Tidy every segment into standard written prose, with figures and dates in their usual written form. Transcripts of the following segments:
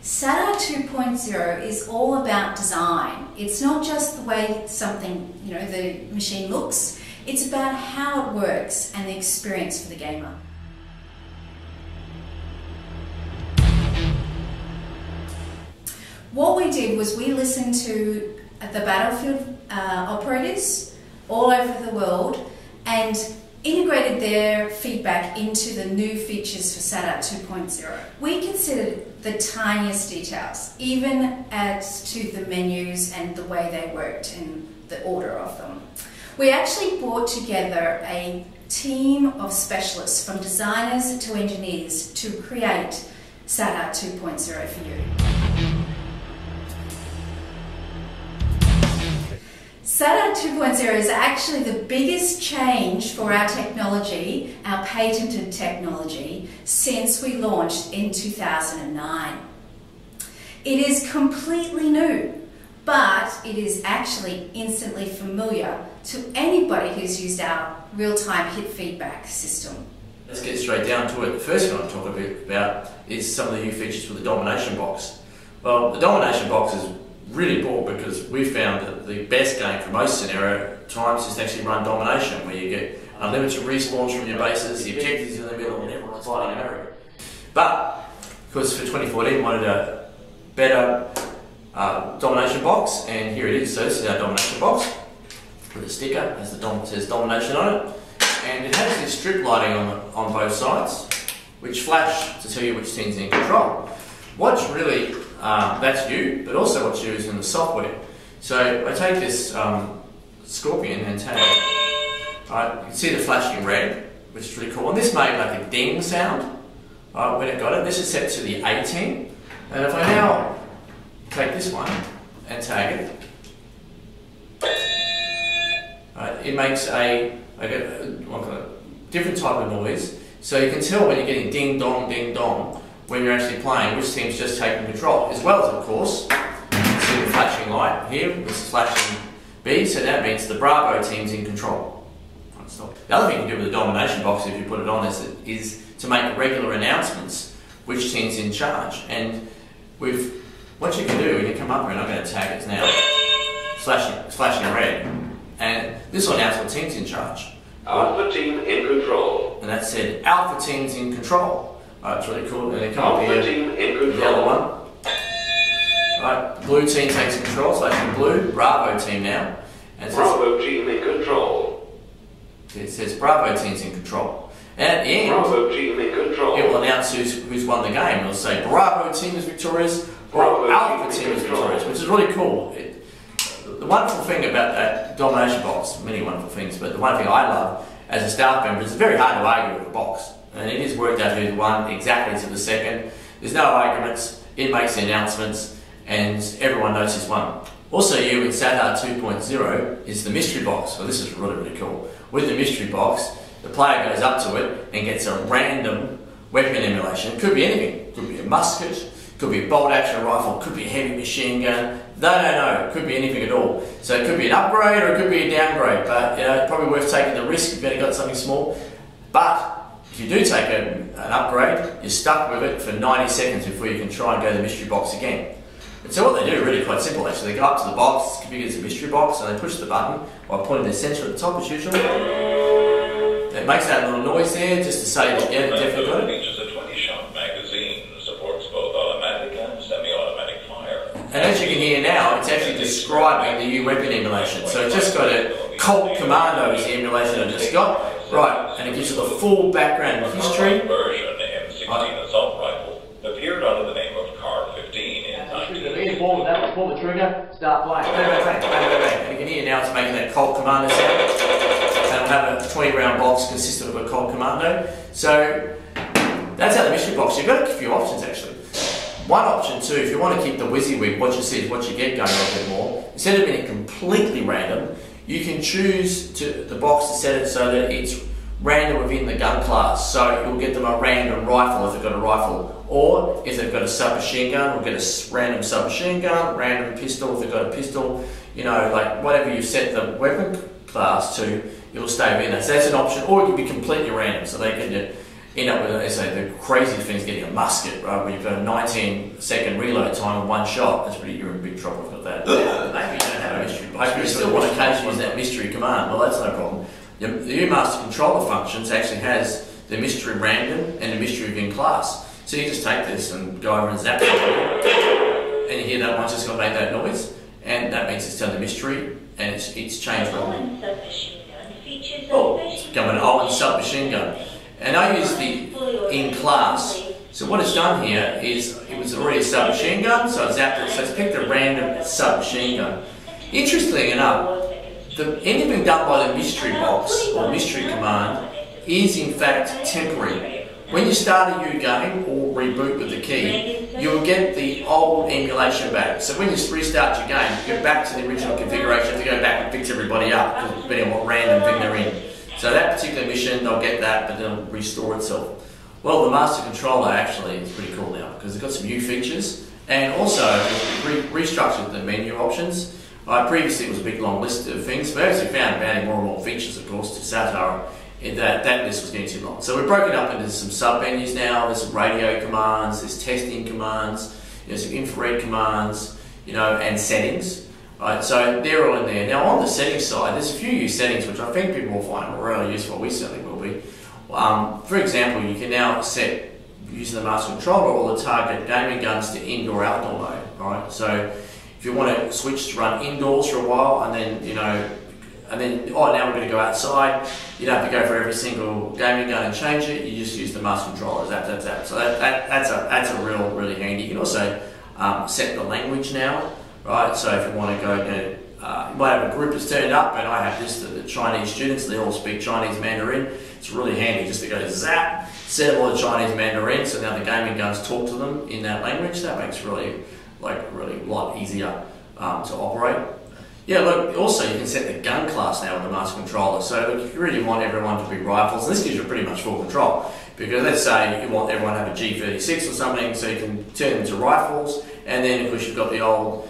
SATR 2.0 is all about design. It's not just the way something, the machine looks, it's about how it works and the experience for the gamer. What we did was we listened to the battlefield operators all over the world and integrated their feedback into the new features for SATR 2.0. We considered the tiniest details, even as to the menus and the way they worked and the order of them. We actually brought together a team of specialists from designers to engineers to create SATR 2.0 for you. SATR 2.0 is actually the biggest change for our technology, our patented technology, since we launched in 2009. It is completely new, but it is actually instantly familiar to anybody who's used our real-time hit feedback system. Let's get straight down to it. The first thing I want to talk a bit about is some of the new features for the Domination Box. Well, the Domination Box is really important because we found that the best game for most scenario times is to actually run Domination, where you get unlimited respawns from your bases, the objectives in the middle, and everyone's fighting an arrow. But because for 2014 we wanted a better Domination Box, and here it is. So this is our Domination Box with a sticker as the says Domination on it, and it has this strip lighting on both sides, which flash to tell you which team's in control. What's really that's you, but also what's used in the software. So I take this scorpion and tag it. You can see the flashing red, which is really cool. And this made like a ding sound when it got it. This is set to the 18. And if I now take this one and tag it, it makes a different type of noise. So you can tell when you're getting ding dong when you're actually playing which team's just taking control, as well as, of course, you can see the flashing light here, this is flashing B, so that means the Bravo team's in control. The other thing you can do with the Domination Box, if you put it on, is to make regular announcements which team's in charge. And what you can do when you come up here, and I'm going to tag it now, it's flashing red, and this will announce what team's in charge. Alpha team in control. And that said, Alpha team's in control. It's really cool. And then come up here, the other one. Blue team takes control, so that's blue. Bravo team now. And Bravo team in control. It says Bravo team's in control. And at the end, Bravo team in control. It will announce who's won the game. It'll say Bravo team is victorious or Alpha team is victorious, which is really cool. The wonderful thing about that Domination Box, many wonderful things, but the one thing I love as a staff member is it's very hard to argue with a box. And it is worked out who's won exactly to the second. There's no arguments, it makes the announcements, and everyone knows who's won. Also, you in SATR 2.0 is the mystery box. Well, this is really, really cool. With the mystery box, the player goes up to it and gets a random weapon emulation. It could be anything. It could be a musket, could be a bolt action rifle, could be a heavy machine gun. They don't know. It could be anything at all. So it could be an upgrade or it could be a downgrade, but it's probably worth taking the risk if you've only got something small. But if you do take an upgrade, you're stuck with it for 90 seconds before you can try and go to the mystery box again. And so what they do is really quite simple actually. They go up to the box, it's configured as a mystery box, and they push the button by pointing the sensor at the top as usual. It makes that little noise there just to say that yeah, definitely got it. Features a 20-shot magazine, supports both automatic and semi-automatic fire. And as you can hear now, it's actually describing the new weapon emulation. So it's just got a Colt Commando is the emulation I just got. Right, and it gives you the full background history. Version M16 assault rifle appeared under the name of Car 15 in 19. Pull the trigger, start playing. Bang, bang, bang, bang. And you can hear now it's making that Colt Commando sound. And it'll have a 20-round box consistent of a Colt Commando. So that's how the mystery box. You've got a few options actually. One option too, if you want to keep the WYSIWYG, what you see is what you get going on a bit more. Instead of being completely random, you can choose the box to set it so that it's random within the gun class. So you'll get them a random rifle if they've got a rifle, or if they've got a submachine gun, we'll get a random submachine gun, random pistol if they've got a pistol. Like whatever you set the weapon class to, it'll stay within that. So that's an option, or it can be completely random. So they can end up with, let's say, the craziest thing is getting a musket, right? Where you've got a 19-second reload time with one shot. That's pretty, you're in big trouble with that. Maybe you don't have a mystery box, but you still want to occasionally use that mystery command. Well, that's no problem. The new master controller functions actually has the mystery random and the mystery in class. So you just take this and go over and zap it, and you hear that one's just going to make that noise, and that means it's telling the mystery, and it's changed from it's going Owen submachine gun. And I use the in class. So what it's done here is it was already a submachine gun, so I zapped it. So it's picked a random submachine gun. Interestingly enough, anything done by the mystery box or mystery command is in fact temporary. When you start a new game or reboot with the key, you'll get the old emulation back. So when you restart your game, you go back to the original configuration. You have to go back and fix everybody up, depending on what random thing they're in. So that particular mission, they'll get that, but then it'll restore itself. Well, the master controller actually is pretty cool now because it's got some new features, and also restructured the menu options. Previously it was a big long list of things, but as we found adding more and more features, of course, to SATR, that list was getting too long. So we've broken it up into some sub-menus now. There's some radio commands, there's testing commands, some infrared commands, and settings. Right, so they're all in there. Now on the settings side, there's a few new settings which I think people will find really useful. We certainly will be. For example, you can now set, using the master controller, all the target gaming guns to indoor outdoor mode. Right, so if you want to switch to run indoors for a while, and then now we're going to go outside. You don't have to go for every single gaming gun and change it. You just use the master controller. Zap. So that's a really handy. You can also set the language now. Right, so if you want to go, you might have a group that's turned up, and I have this, the Chinese students, they all speak Chinese Mandarin. It's really handy just to go zap, set all the Chinese Mandarin, so now the gaming guns talk to them in that language. That makes really a lot easier to operate. Yeah, look, also you can set the gun class now with the master controller. So look, if you really want everyone to be rifles, and this gives you pretty much full control. Because let's say you want everyone to have a G36 or something, so you can turn them into rifles, and then of course you've got the old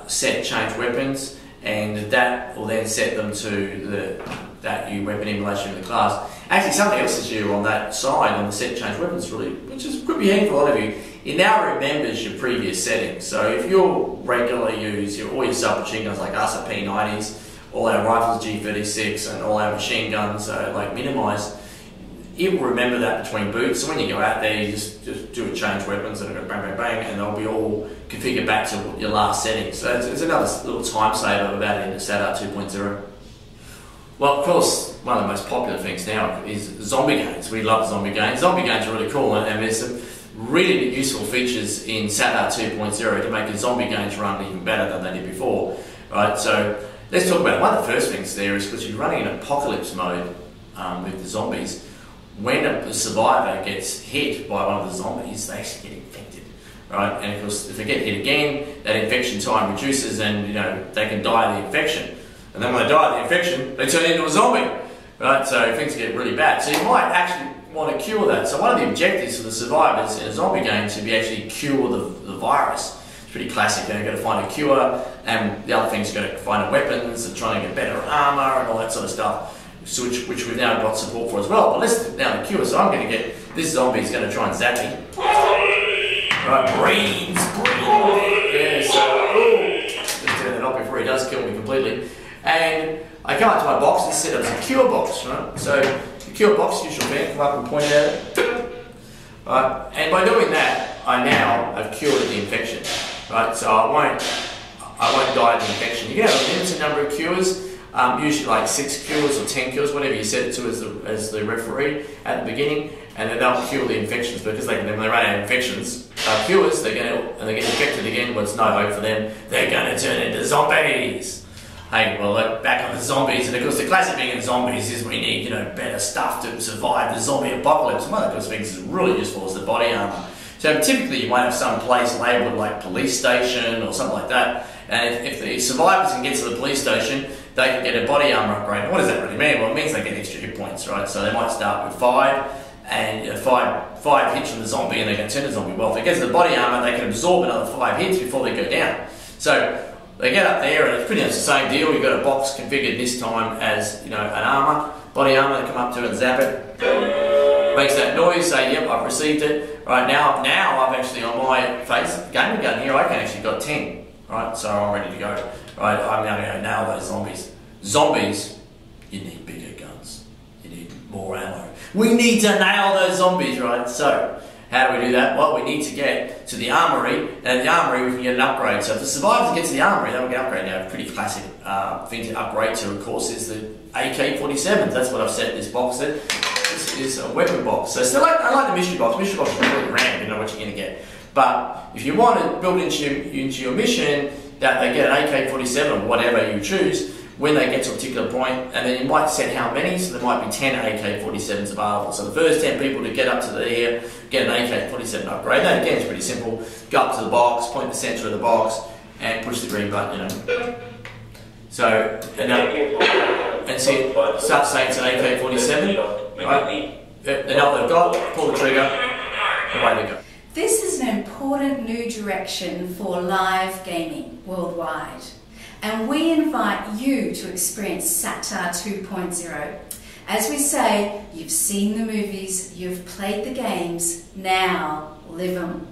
set change weapons, and that will then set them to that new weapon emulation in the class. Actually, something else is new on that side, on the set change weapons, really, which could be handy for a lot of you. It now remembers your previous settings. So if you regularly use all your submachine guns like us at P90s, all our rifles G36, and all our machine guns like minimised, it will remember that between boots. So when you go out there, you just do a change weapons and it'll go bang, bang, bang, and they'll be all configured back to your last settings. So it's another little time saver of adding into SATR 2.0. Well, of course, one of the most popular things now is zombie games. We love zombie games. Zombie games are really cool, and there's some really useful features in SATR 2.0 to make the zombie games run even better than they did before. Right, so let's talk about it. One of the first things there is because you're running in apocalypse mode with the zombies. When a survivor gets hit by one of the zombies, they actually get infected, right? And of course, if they get hit again, that infection time reduces, and they can die of the infection. And then when they die of the infection, they turn into a zombie, right? So things get really bad. So you might actually want to cure that. So one of the objectives for the survivors in a zombie game is to be actually cure the virus. It's pretty classic. You've got to find a cure, and the other thing's you've got to find weapons and trying to get better armor and all that sort of stuff. So which we've now got support for as well. But let's now the cure. So I'm going to get this zombie's going to try and zap me. Right, brains. Yeah, so just turn that off before he does kill me completely. And I come up to my box and set up a cure box. Right, so the cure box, usual thing, come up and point at it. Right, and by doing that, I now have cured the infection. Right, so I won't die of the infection. You can have a limited number of cures. Usually like 6 cures or 10 cures, whatever you set it to as the referee at the beginning, and then they'll cure the infections, because when they run out of infections, cures, and they get infected again, well, it's no hope for them, they're going to turn into zombies. Hey, well, back on the zombies, and of course the classic thing in zombies is we need better stuff to survive the zombie apocalypse. One of those things is really useful is the body armor. So typically you might have some place labelled like police station or something like that, and if the survivors can get to the police station, they can get a body armor upgrade. What does that really mean? Well, it means they get extra hit points, right? So they might start with 5, and 5 hits from the zombie, and they can turn the zombie. Well, if it gets the body armor, they can absorb another 5 hits before they go down. So they get up there, and it's pretty much the same deal. You've got a box configured this time as an armor, body armor. They come up to it and zap it. makes that noise, say, yep, I've received it. Right, now I've actually, on my face gamer gun here, I can actually got 10. Right, so I'm ready to go. Right, I'm now going to nail those zombies. Zombies, you need bigger guns. You need more ammo. We need to nail those zombies, right? So, how do we do that? Well, we need to get to the armory, and at the armory we can get an upgrade. So if the survivors get to the armory, then we can upgrade. Now, a pretty classic thing to upgrade to, of course, is the AK-47. That's what I've set this box at. This is a weapon box. So still, I like the mystery box. Mystery box is really random, you know what you're going to get. But if you want to build into your mission that they get an AK-47 or whatever you choose, when they get to a particular point, and then you might set how many, so there might be 10 AK-47s available. So the first 10 people to get up to here, get an AK-47 upgrade. That again is pretty simple. Go up to the box, point the centre of the box, and push the green button, you know. So, and see, start saying it's an AK-47, right? They know what they've got, pull the trigger, away they go. This is an important new direction for live gaming worldwide. And we invite you to experience SATR 2.0. As we say, you've seen the movies, you've played the games, now live them.